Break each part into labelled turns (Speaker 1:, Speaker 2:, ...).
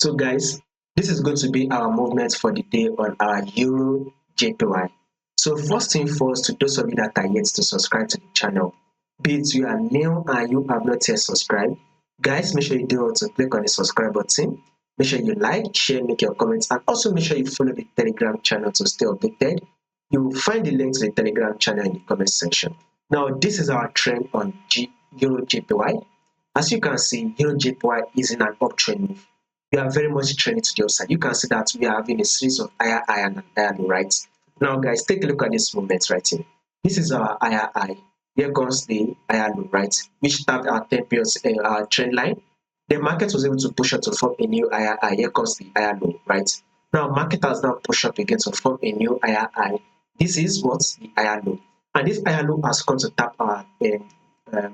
Speaker 1: So guys, this is going to be our movement for the day on our Euro JPY. So first thing first, to those of you that are yet to subscribe to the channel, be it you are new and you have not yet subscribed, guys, make sure you do to click on the subscribe button. Make sure you like, share, make your comments, and also make sure you follow the Telegram channel to stay updated. You will find the link to the Telegram channel in the comment section. Now, this is our trend on Euro JPY. As you can see, Euro JPY is in an uptrend move. We are very much trending to the upside. You can see that we are having a series of higher high and higher low, right? Now, guys, take a look at this movement right here. This is our higher high. Here comes the higher low, right? Which tapped our 10 periods trend line. The market was able to push up to form a new higher high. Here comes the higher low, right? Now, market has now pushed up again to form a new higher high. This is what the higher low, and this higher low has come to tap our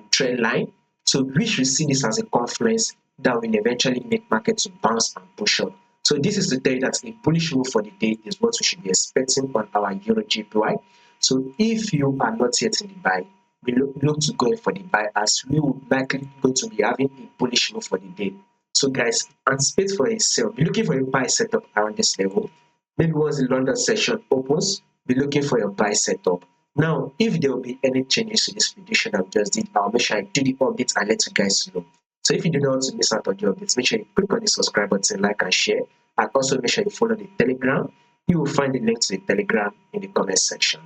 Speaker 1: trend line. So we should see this as a confluence that will eventually make market to bounce and push up. So this is to tell you that a bullish move for the day is what we should be expecting on our Euro JPY. So if you are not yet in the buy, we look to go in for the buy, as we will likely going to be having a bullish move for the day. So guys, anticipate for a sell. Be looking for a buy setup around this level. Maybe once the London session opens, be looking for your buy setup. Now, if there will be any changes to this prediction I've just did, I'll make sure I do the updates and let you guys know. So if you do not want to miss out on the updates, make sure you click on the subscribe button, like and share, and also make sure you follow the Telegram. You will find the link to the Telegram in the comment section.